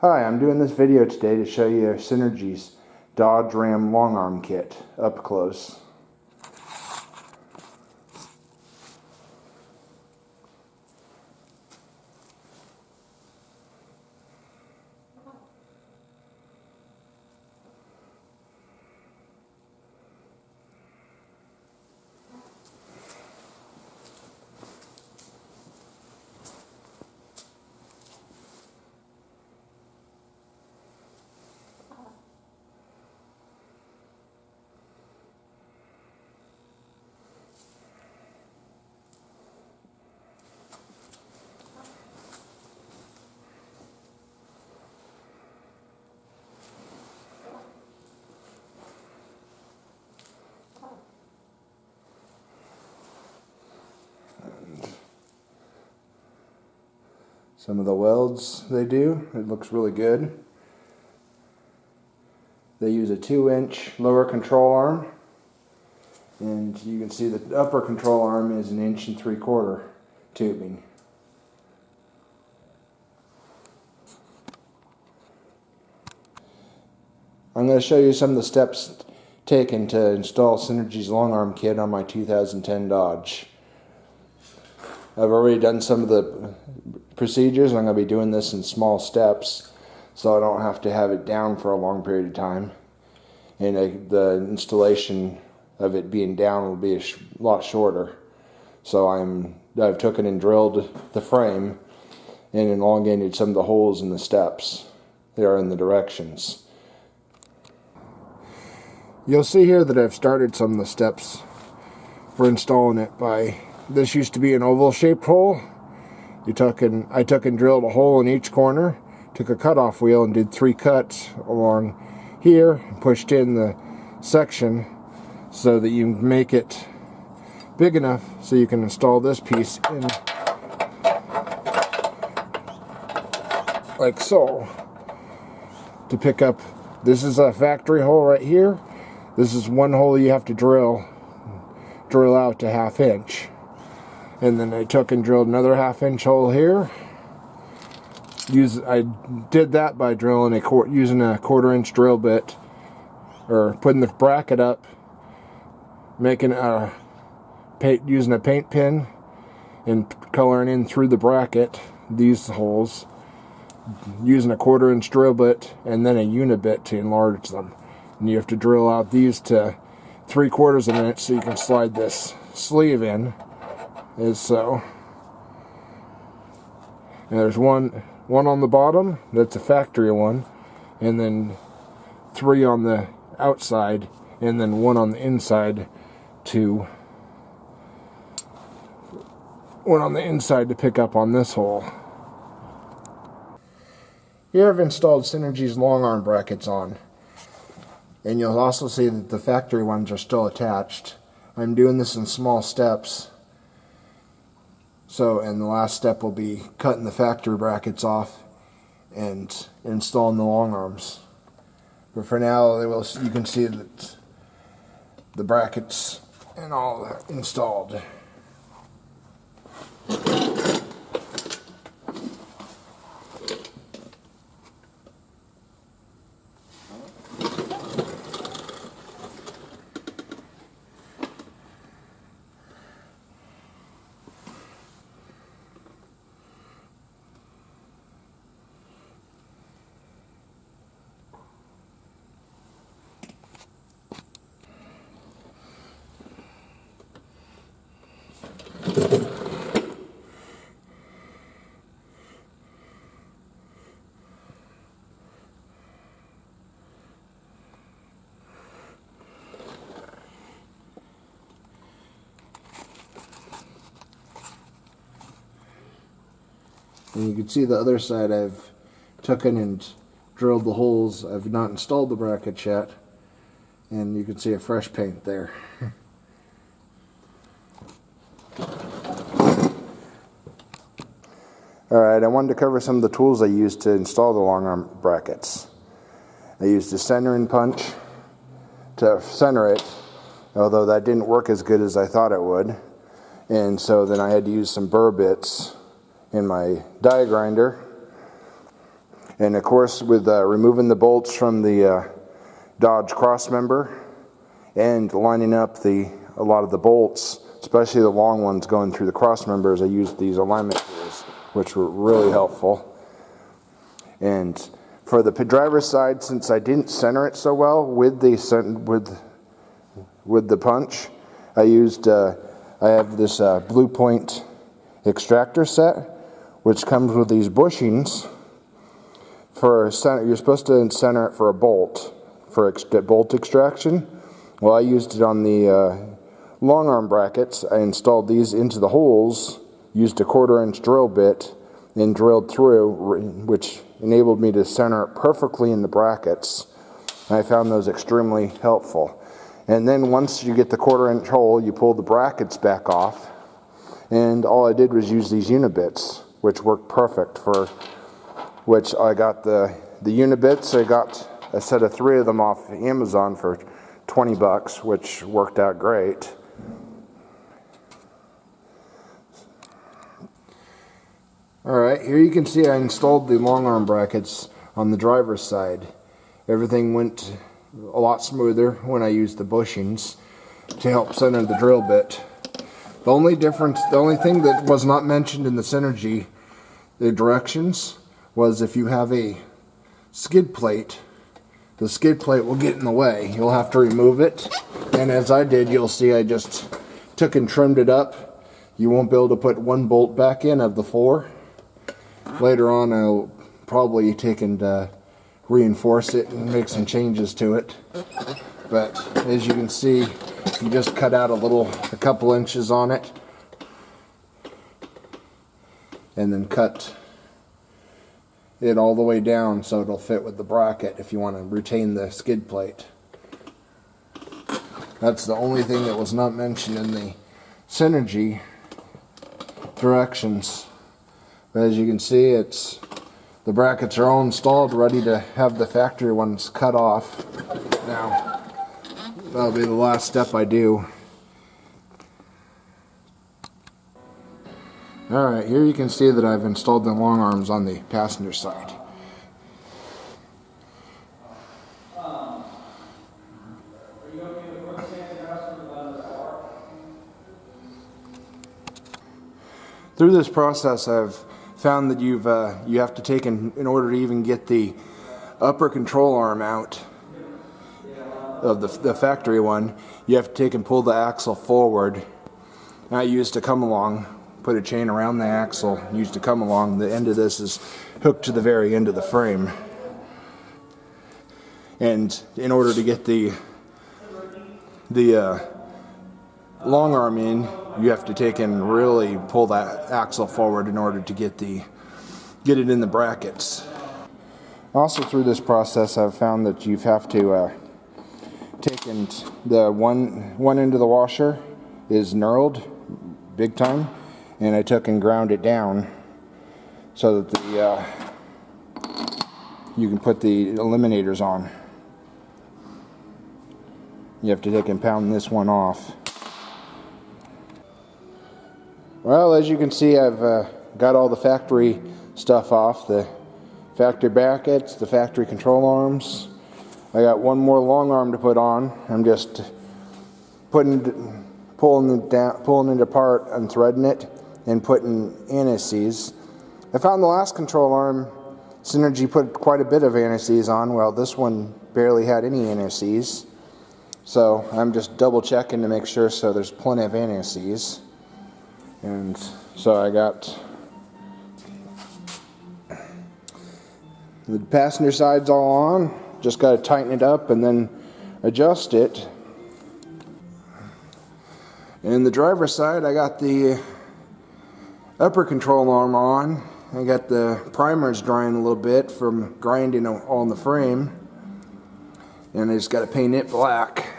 Hi, I'm doing this video today to show you Synergy's Dodge Ram long arm kit up close. Some of the welds they do, it looks really good. They use a 2-inch lower control arm, and you can see the upper control arm is 1 3/4 inch tubing. I'm going to show you some of the steps taken to install Synergy's long arm kit on my 2010 Dodge. I've already done some of the procedures, and I'm going to be doing this in small steps so I don't have to have it down for a long period of time. And the installation of it being down will be a lot shorter. So I've taken and drilled the frame and elongated some of the holes in the steps. They are in the directions. You'll see here that I've started some of the steps for installing it by, this used to be an oval shaped hole. I took and drilled a hole in each corner, took a cutoff wheel and did 3 cuts along here, and pushed in the section so that you make it big enough so you can install this piece in like so. To pick up, this is a factory hole right here. This is one hole you have to drill out to 1/2 inch. And then I took and drilled another 1/2 inch hole here. I did that by drilling using a 1/4 inch drill bit, or putting the bracket up, using a paint pen and coloring in through the bracket these holes, using a 1/4 inch drill bit and then a unibit to enlarge them. And you have to drill out these to 3/4 of an inch so you can slide this sleeve in, as so. And there's one on the bottom, that's a factory one, and then 3 on the outside, and then 1 on the inside to pick up on this hole. Here I've installed Synergy's long arm brackets on, and you'll also see that the factory ones are still attached. I'm doing this in small steps. And the last step will be cutting the factory brackets off and installing the long arms. But for now, you can see that the brackets and all are installed. And you can see the other side, I've taken and drilled the holes. I've not installed the brackets yet, and you can see a fresh paint there. Alright, I wanted to cover some of the tools I used to install the long arm brackets. I used a centering punch to center it, although that didn't work as good as I thought it would. And so then I had to use some burr bits in my die grinder And of course, with removing the bolts from the Dodge crossmember and lining up a lot of the bolts, especially the long ones going through the crossmembers, I used these alignment tools, which were really helpful. And for the driver's side, since I didn't center it so well with the punch, I used I have this Blue Point extractor set, which comes with these bushings for center. You're supposed to center it for a bolt, for bolt extraction. Well, I used it on the long arm brackets. I installed these into the holes, used a 1/4 inch drill bit, and drilled through, which enabled me to center it perfectly in the brackets. I found those extremely helpful. And then once you get the 1/4 inch hole, you pull the brackets back off, and all I did was use these unibits, which worked perfect for which I got the unibits. I got a set of 3 of them off Amazon for $20, which worked out great. Alright, here you can see I installed the long arm brackets on the driver's side. Everything went a lot smoother when I used the bushings to help center the drill bit. The only thing that was not mentioned in the Synergy, the directions, was if you have a skid plate, the skid plate will get in the way. You'll have to remove it, and as I did, you'll see I just took and trimmed it up. You won't be able to put 1 bolt back in of the 4. Later on, I'll probably take and reinforce it and make some changes to it. But as you can see, you just cut out a couple inches on it, and then cut it all the way down so it'll fit with the bracket if you want to retain the skid plate. That's the only thing that was not mentioned in the Synergy directions. But as you can see, the brackets are all installed, ready to have the factory ones cut off. Now, that'll be the last step I do. Alright, here you can see that I've installed the long arms on the passenger side. Through this process, I've found that you have to take in order to even get the upper control arm out of the factory one, you have to take and pull the axle forward. And I used a come along, put a chain around the axle, used a come along. The end of this is hooked to the very end of the frame. And in order to get the long arm in, you have to take and really pull that axle forward in order to get it in the brackets. Also, through this process, I've found that you have to take and the one end of the washer is knurled big time, and I took and ground it down so that you can put the eliminators on. You have to take and pound this one off. Well, as you can see, I've got all the factory stuff off, the factory brackets, the factory control arms. I got one more long arm to put on. I'm just pulling it apart, unthreading it, and putting anti-seize. I found the last control arm, Synergy put quite a bit of anti-seize on. Well, this one barely had any anti-seize. So I'm just double checking to make sure so there's plenty of anti-seize. And so I got the passenger side's all on, just got to tighten it up and then adjust it. And the driver's side, I got the upper control arm on. I got the primers drying a little bit from grinding on the frame, and I just got to paint it black.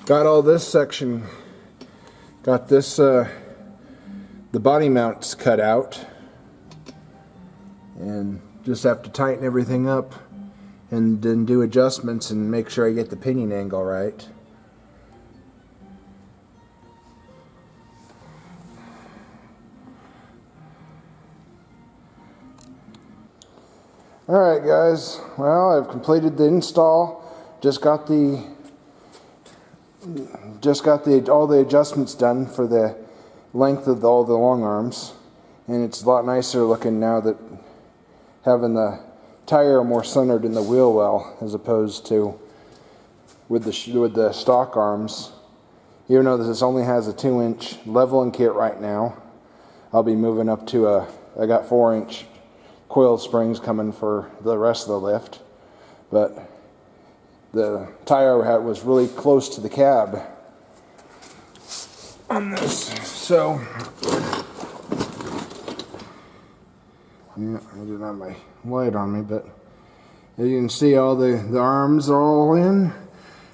Got all this section, got this, the body mounts cut out, and just have to tighten everything up and then do adjustments and make sure I get the pinion angle right. Alright guys, well, I've completed the install. Just got all the adjustments done for the length of all the long arms, and it's a lot nicer looking now that having the tire more centered in the wheel well as opposed to with the stock arms. Even though this only has a 2-inch leveling kit right now, I'll be moving up to I got 4-inch coil springs coming for the rest of the lift, but the tire was really close to the cab on this, so yeah, I didn't have my light on me, but as you can see, all the arms are all in.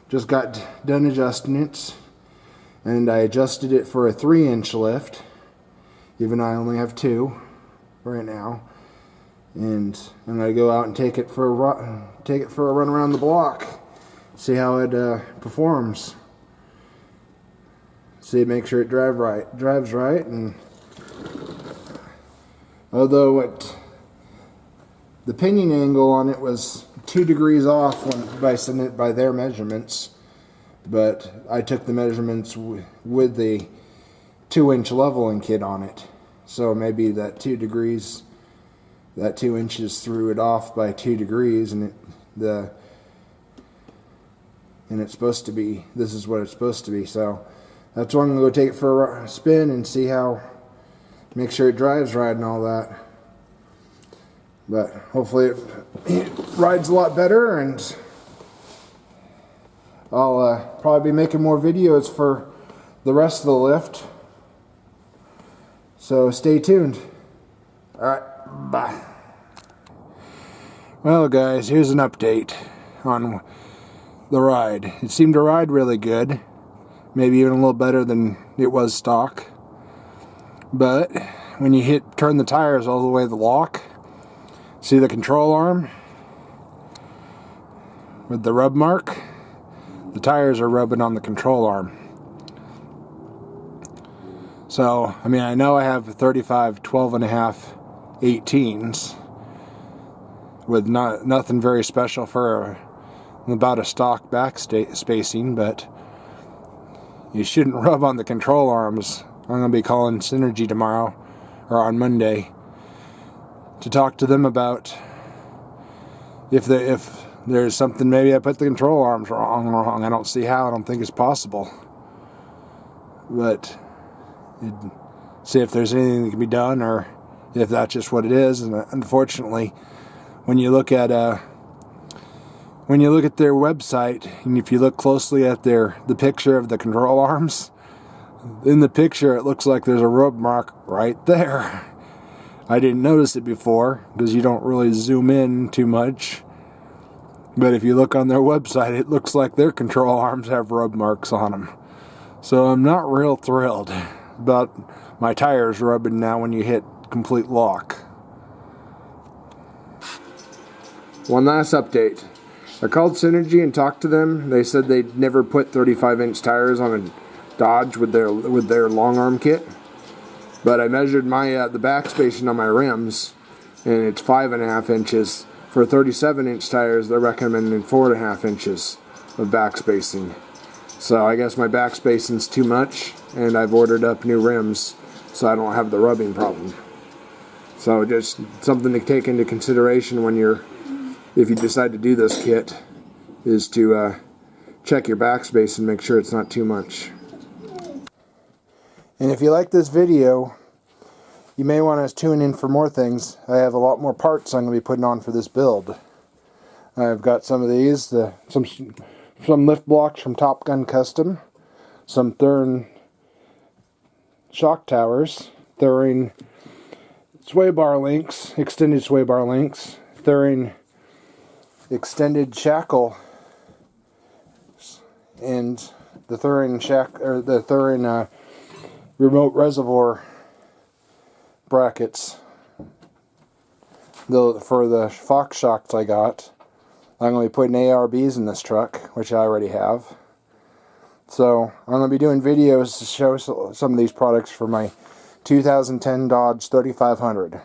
Just got done adjusting it, and I adjusted it for a 3-inch lift, even though I only have 2 right now. And I'm gonna go out and take it for a run around the block, see how it performs. See, make sure it drives right. And although the pinion angle on it was 2 degrees off by their measurements, but I took the measurements with the 2-inch leveling kit on it, so maybe that 2 degrees. That 2 inches threw it off by 2 degrees, and it's supposed to be. This is what it's supposed to be. So that's why I'm gonna go take it for a spin and see how. Make sure it drives right and all that. But hopefully it rides a lot better, and I'll probably be making more videos for the rest of the lift. So stay tuned. All right. Bye. Well guys, here's an update on the ride. It seemed to ride really good, maybe even a little better than it was stock. But when you turn the tires all the way to the lock, see the control arm with the rub mark? The tires are rubbing on the control arm. So, I mean, I know I have 35 12.5 18s with nothing very special for about a stock back spacing, but you shouldn't rub on the control arms. I'm going to be calling Synergy tomorrow, or on Monday, to talk to them about if there's something, maybe I put the control arms wrong. I don't see how. I don't think it's possible. But see if there's anything that can be done, or if that's just what it is. And unfortunately, when you look at their website, and if you look closely at the picture of the control arms, in the picture it looks like there's a rub mark right there. I didn't notice it before because you don't really zoom in too much, but if you look on their website, it looks like their control arms have rub marks on them. So I'm not real thrilled about my tires rubbing now when you hit complete lock. One last update. I called Synergy and talked to them. They said they'd never put 35-inch tires on a Dodge with their long arm kit. But I measured my the back spacing on my rims, and it's 5.5 inches. For 37-inch tires, they're recommending 4.5 inches of back spacing. So I guess my back spacing's too much, and I've ordered up new rims so I don't have the rubbing problem. So just something to take into consideration if you decide to do this kit, is to check your backspace and make sure it's not too much. And if you like this video, you may want to tune in for more things. I have a lot more parts I'm going to be putting on for this build. I've got some of these, some lift blocks from Top Gun Custom, some Thurin shock towers, Thurin sway bar links, extended sway bar links, Thurin extended shackle, and the Thurin remote reservoir brackets for the Fox shocks I got, I'm going to be putting ARBs in this truck, which I already have. So I'm going to be doing videos to show some of these products for my 2010 Dodge 3500.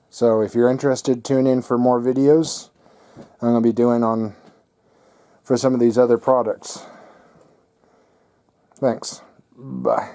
So if you're interested, tune in for more videos I'm going to be doing for some of these other products. Thanks. Bye.